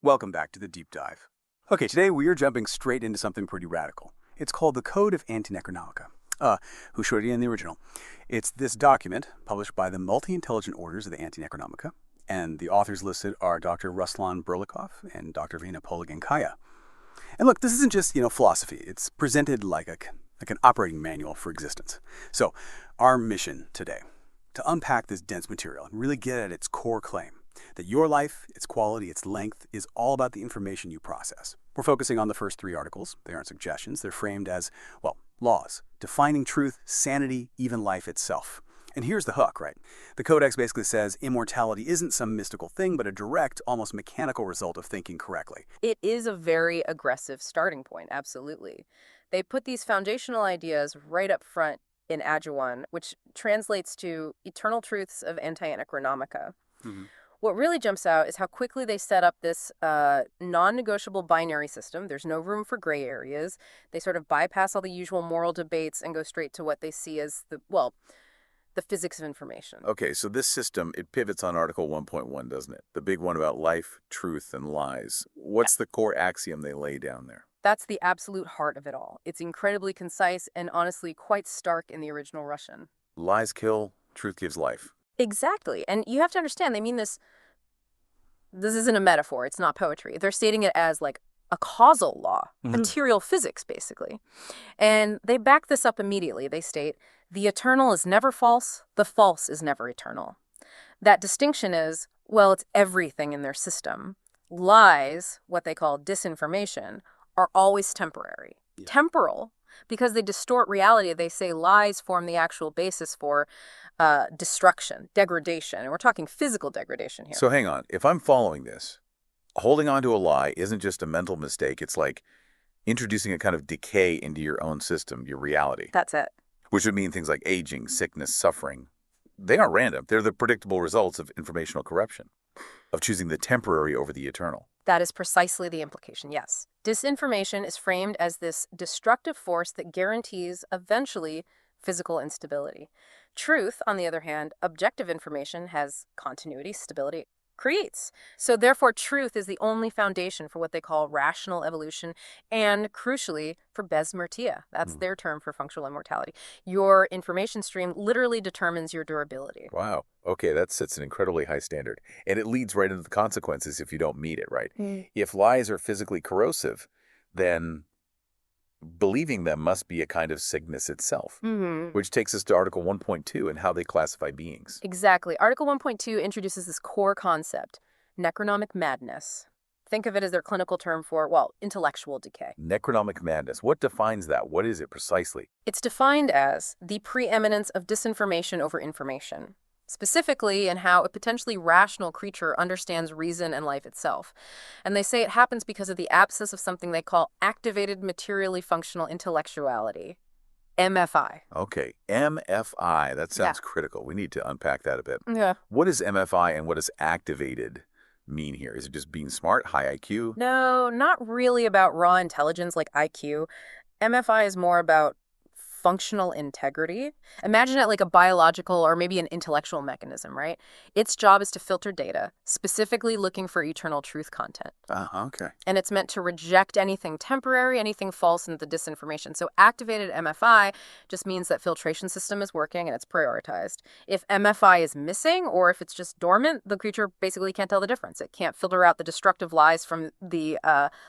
Welcome back to the Deep Dive. Okay, today we are jumping straight into something pretty radical. It's called the Code of Antinecronomica. Who showed you in the original? It's this document published by the Multi-Intelligent Orders of the Antinecronomica, and the authors listed are Dr. Ruslan Burlikov and Dr. Vina Poligankaya. And look, this isn't just, philosophy. It's presented like an operating manual for existence. So, our mission today, to unpack this dense material and really get at its core claim, that your life, its quality, its length, is all about the information you process. We're focusing on the first three articles. They aren't suggestions. They're framed as, laws, defining truth, sanity, even life itself. And here's the hook, right? The Codex basically says immortality isn't some mystical thing, but a direct, almost mechanical result of thinking correctly. It is a very aggressive starting point, absolutely. They put these foundational ideas right up front in Ajuan, which translates to eternal truths of Antinecronomica. Mm-hmm. What really jumps out is how quickly they set up this non-negotiable binary system. There's no room for gray areas. They sort of bypass all the usual moral debates and go straight to what they see as the physics of information. Okay, so this system, it pivots on Article 1.1, doesn't it? The big one about life, truth, and lies. What's the core axiom they lay down there? That's the absolute heart of it all. It's incredibly concise and honestly quite stark in the original Russian. Lies kill, truth gives life. Exactly. And you have to understand, they mean this isn't a metaphor. It's not poetry. They're stating it as like a causal law, material physics, basically. And they back this up immediately. They state, the eternal is never false. The false is never eternal. That distinction is, it's everything in their system. Lies, what they call disinformation, are always temporary. Yeah. Temporal, because they distort reality. They say lies form the actual basis for destruction, degradation. And we're talking physical degradation here. So hang on. If I'm following this, holding on to a lie isn't just a mental mistake. It's like introducing a kind of decay into your own system, your reality. That's it. Which would mean things like aging, sickness, suffering. They aren't random. They're the predictable results of informational corruption, of choosing the temporary over the eternal. That is precisely the implication, yes. Disinformation is framed as this destructive force that guarantees, eventually, physical instability. Truth, on the other hand, objective information has continuity, stability, creates. So therefore, truth is the only foundation for what they call rational evolution and, crucially, for besmertia. That's their term for functional immortality. Your information stream literally determines your durability. Wow. Okay, that sets an incredibly high standard. And it leads right into the consequences if you don't meet it, right? If lies are physically corrosive, then believing them must be a kind of sickness itself, which takes us to Article 1.2 and how they classify beings. Exactly. Article 1.2 introduces this core concept, necronomic madness. Think of it as their clinical term for, intellectual decay. Necronomic madness. What defines that? What is it precisely? It's defined as the preeminence of disinformation over information, specifically in how a potentially rational creature understands reason and life itself. And they say it happens because of the absence of something they call activated materially functional intellectuality, MFI. Okay, MFI. That sounds critical. We need to unpack that a bit. Yeah. What is MFI and what does activated mean here? Is it just being smart, high IQ? No, not really about raw intelligence like IQ. MFI is more about functional integrity. Imagine it like a biological or maybe an intellectual mechanism, right? Its job is to filter data, specifically looking for eternal truth content. Okay. And it's meant to reject anything temporary, anything false, and the disinformation. So activated MFI just means that filtration system is working and it's prioritized. If MFI is missing or if it's just dormant, the creature basically can't tell the difference. It can't filter out the destructive lies from the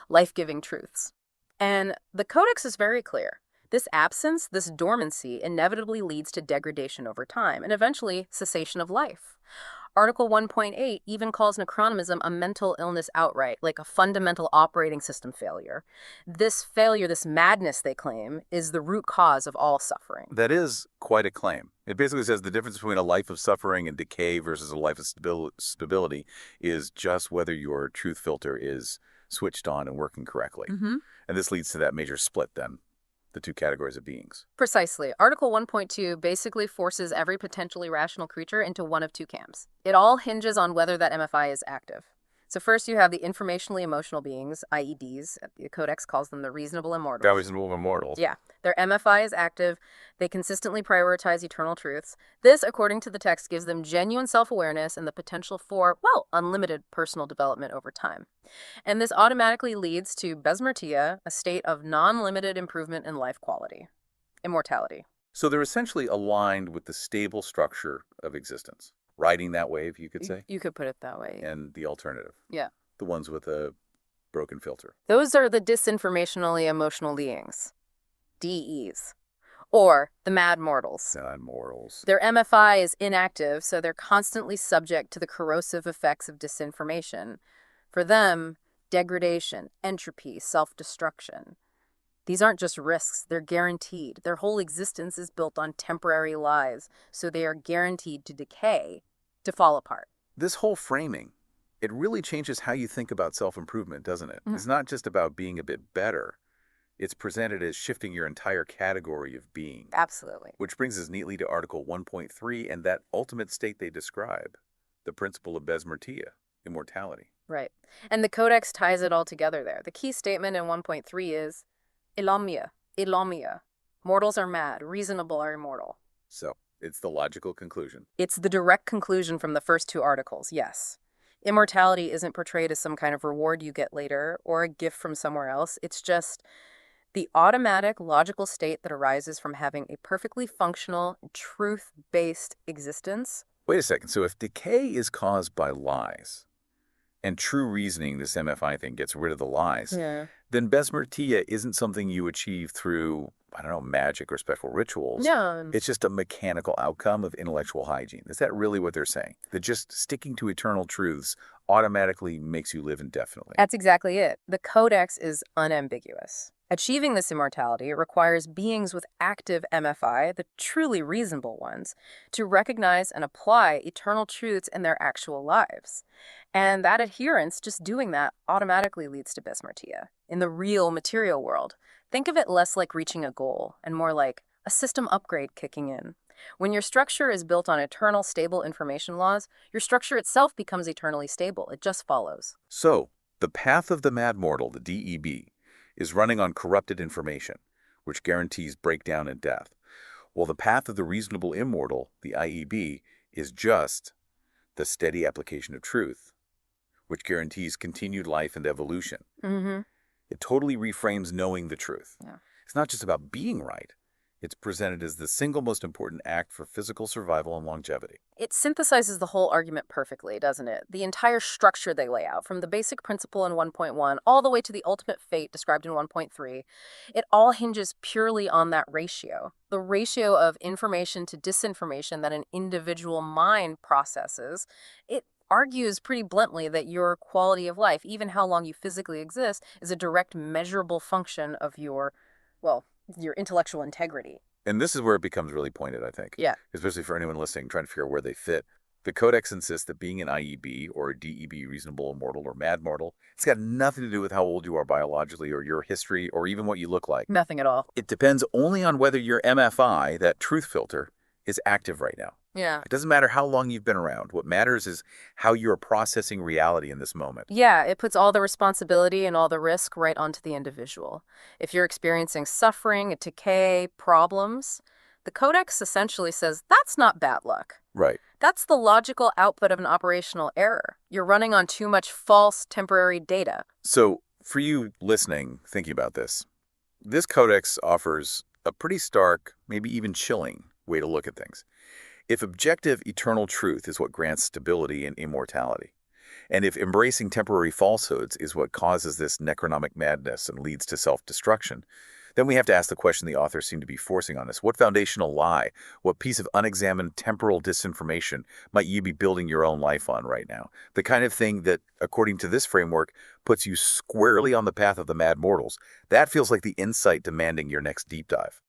life-giving truths. And the Codex is very clear. This absence, this dormancy, inevitably leads to degradation over time and eventually cessation of life. Article 1.8 even calls necronomism a mental illness outright, like a fundamental operating system failure. This failure, this madness, they claim, is the root cause of all suffering. That is quite a claim. It basically says the difference between a life of suffering and decay versus a life of stability is just whether your truth filter is switched on and working correctly. And this leads to that major split then. The two categories of beings. Precisely. Article 1.2 basically forces every potentially rational creature into one of two camps. It all hinges on whether that MFI is active. So first you have the informationally emotional beings, IEDs. The Codex calls them the reasonable immortals. Reasonable immortals. Yeah. Their MFI is active. They consistently prioritize eternal truths. This, according to the text, gives them genuine self-awareness and the potential for, well, unlimited personal development over time. And this automatically leads to besmertia, a state of non-limited improvement in life quality. Immortality. So they're essentially aligned with the stable structure of existence. Riding that wave, you could say. You could put it that way. And the alternative. Yeah. The ones with a broken filter. Those are the disinformationally emotional beings, DEs, or the mad mortals. Mad mortals. Their MFI is inactive, so they're constantly subject to the corrosive effects of disinformation. For them, degradation, entropy, self-destruction. These aren't just risks, they're guaranteed. Their whole existence is built on temporary lies, so they are guaranteed to decay, to fall apart. This whole framing, it really changes how you think about self-improvement, doesn't it? Mm. It's not just about being a bit better. It's presented as shifting your entire category of being. Absolutely. Which brings us neatly to Article 1.3 and that ultimate state they describe, the principle of besmertia, immortality. Right. And the Codex ties it all together there. The key statement in 1.3 is, Ilomia. Mortals are mad, reasonable are immortal. So, it's the logical conclusion. It's the direct conclusion from the first two articles, yes. Immortality isn't portrayed as some kind of reward you get later or a gift from somewhere else. It's just the automatic, logical state that arises from having a perfectly functional, truth-based existence. Wait a second. So if decay is caused by lies, and true reasoning, this MFI thing, gets rid of the lies, then besmertia isn't something you achieve through, I don't know, magic or special rituals. No. It's just a mechanical outcome of intellectual hygiene. Is that really what they're saying? That just sticking to eternal truths automatically makes you live indefinitely? That's exactly it. The Codex is unambiguous. Achieving this immortality requires beings with active MFI, the truly reasonable ones, to recognize and apply eternal truths in their actual lives. And that adherence, just doing that, automatically leads to besmertia. In the real material world, think of it less like reaching a goal and more like a system upgrade kicking in. When your structure is built on eternal, stable information laws, your structure itself becomes eternally stable. It just follows. So, the path of the mad mortal, the DEB, is running on corrupted information, which guarantees breakdown and death, while the path of the reasonable immortal, the IEB, is just the steady application of truth, which guarantees continued life and evolution. It totally reframes knowing the truth. Yeah. It's not just about being right. It's presented as the single most important act for physical survival and longevity. It synthesizes the whole argument perfectly, doesn't it? The entire structure they lay out, from the basic principle in 1.1 all the way to the ultimate fate described in 1.3, it all hinges purely on that ratio. The ratio of information to disinformation that an individual mind processes. It argues pretty bluntly that your quality of life, even how long you physically exist, is a direct measurable function of your intellectual integrity. And this is where it becomes really pointed, I think. Yeah. Especially for anyone listening, trying to figure out where they fit. The Codex insists that being an IEB or a DEB, reasonable immortal or mad mortal, it's got nothing to do with how old you are biologically or your history or even what you look like. Nothing at all. It depends only on whether your MFI, that truth filter, is active right now. Yeah. It doesn't matter how long you've been around. What matters is how you're processing reality in this moment. Yeah, it puts all the responsibility and all the risk right onto the individual. If you're experiencing suffering, decay, problems, the Codex essentially says that's not bad luck. Right. That's the logical output of an operational error. You're running on too much false temporary data. So, for you listening, thinking about this Codex offers a pretty stark, maybe even chilling way to look at things. If objective eternal truth is what grants stability and immortality, and if embracing temporary falsehoods is what causes this necronomic madness and leads to self-destruction, then we have to ask the question the authors seem to be forcing on us. What foundational lie, what piece of unexamined temporal disinformation might you be building your own life on right now? The kind of thing that, according to this framework, puts you squarely on the path of the mad mortals. That feels like the insight demanding your next deep dive.